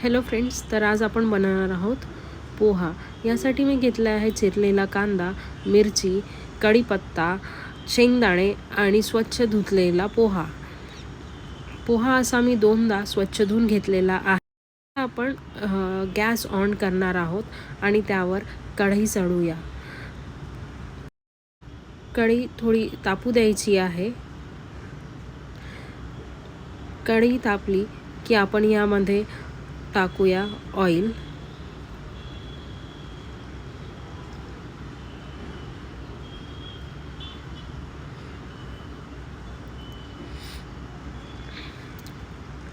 Hello friends, तर आज आपण बनवणार आहोत पोहा। यासाठी मी घेतला आहे चिरलेला कांदा, मिरची, कढीपत्ता, शेंगदाणे आणि स्वच्छ धुतलेला पोहा। पोहा असा मी 2दा स्वच्छ धुवून घेतलेला आहे। आपण गॅस ऑन करणार आहोत आणि त्यावर कढई चढवूया। कढई थोडी तापू द्यायची आहे। कढई तापली की आपण यामध्ये टाकूया ऑइल।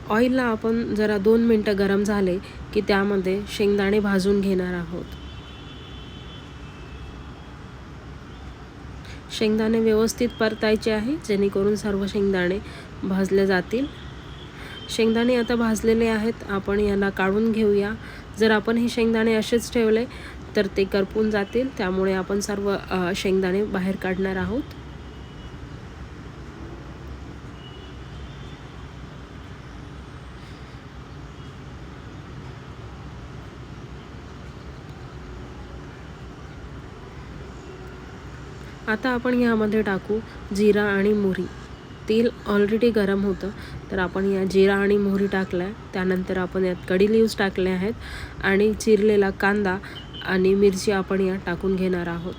ऑइलला आपण जरा 2 मिनटं गरम झाले की त्यामध्ये शेंगदाणे भाजून घेणार आहोत। शेंगदाणे व्यवस्थित परतायचे आहे जेणेकरून सर्व शेंगदाणे भाजले जातील। शेंगदाणे आता भाजलेले आहेत, आपण याला काढून घेऊया। जर आपण हे शेंगदाणे असेच ठेवले तर ते करपून जातील, त्यामुळे आपण सर्व शेंगदाणे बाहेर काढणार आहोत। आता आपण यामध्ये टाकू जिरा आणि मोहरी। तेल ऑलरेडी गरम होतं, तर आपण या जिरा आणि मोहरी टाकल्या। त्यानंतर आपण यात कढी लिव्स टाकले आहेत आणि चिरलेला कांदा आणि मिरची आपण यात टाकून घेणार आहोत।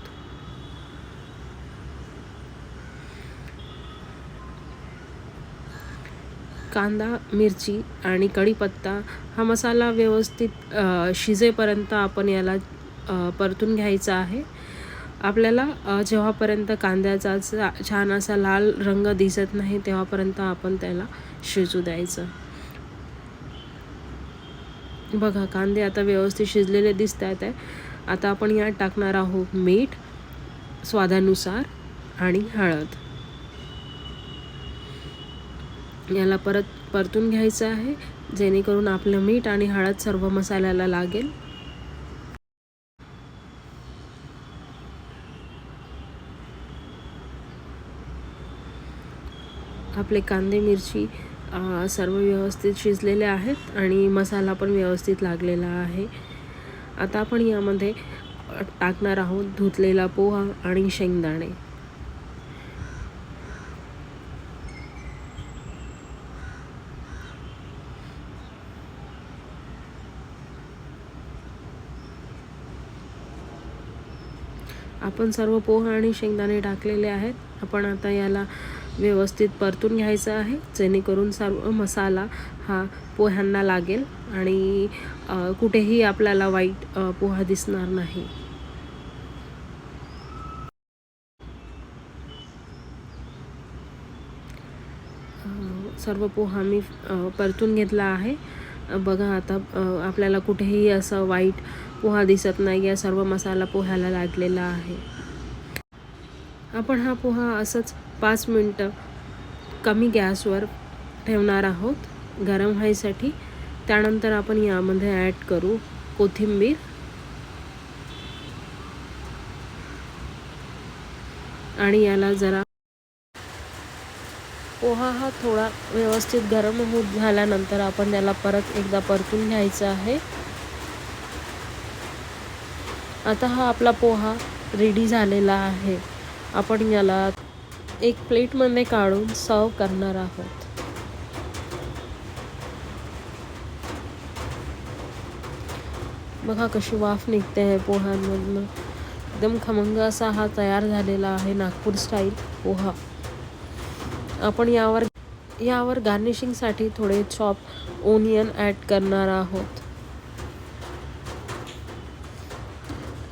कांदा, मिरची आणि कढीपत्ता हा मसाला व्यवस्थित शिजेपर्यंत आपण याला परतून घ्यायचा आहे। आपल्याला जेव्हापर्यंत कांद्याचा छान असा लाल रंग दिसत नाही तेव्हापर्यंत आपण त्याला शिजू द्यायचं। बघा, कांदे आता व्यवस्थित शिजलेले दिसत आहेत। आता आपण यात टाकणार आहोत मीठ स्वादानुसार आणि हळद। याला परतून घ्यायचं आहे जेणेकरून आपलं मीठ आणि हळद सर्व मसाल्याला लागेल। आपले कांदे मिरची सर्व व्यवस्थित शिजलेले आहेत आणि मसाला पण व्यवस्थित लागलेला आहे। आता आपण यामध्ये टाकणार आहोत धुतलेला पोहा आणि शेंगदाणे। आपण सर्व पोहा आणि शेंगदाणे टाकलेले आहेत। आपण आता याला व्यवस्थित परतून घ्यायचं आहे जेणेकरून सर्व मसाला हा पोह्यांना लागेल आणि कुठेही आपल्याला वाईट पोहा दिसणार नाही। सर्व पोहा मी परतून घेतला आहे। बघा, आता आपल्याला कुठेही असं वाईट पोहा दिसत नाही आहे। सर्व मसाला पोह्याला लागलेला आहे। आपण हा पोहा असंच 5 मिनटं कमी गॅसवर ठेवणार आहोत गरम व्हायसाठी। त्यानंतर आपण यामध्ये ॲड करू कोथिंबीर आणि याला जरा पोहा हा थोडा व्यवस्थित गरम होत झाल्यानंतर आपण त्याला परत एकदा परतून घ्यायचा आहे। आता हा आपला पोहा रेडी झालेला आहे। आपण याला एक प्लेटमध्ये काढून सर्व करणार आहोत। बघा कशी वाफ निघते आहे पोह्यांमधनं। एकदम खमंग असा हा तयार झालेला आहे नागपूर स्टाईल पोहा। आपण यावर गार्निशिंगसाठी थोडे चॉप ओनियन ॲड करणार आहोत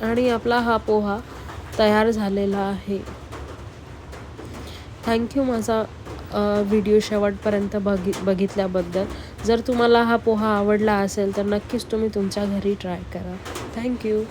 आणि आपला हा पोहा तयार झालेला आहे। थँक्यू माझा व्हिडिओ शेवटपर्यंत बघितल्याबद्दल। जर तुम्हाला हा पोहा आवडला असेल तर नक्कीच तुम्ही तुमच्या घरी ट्राय करा। थँक्यू।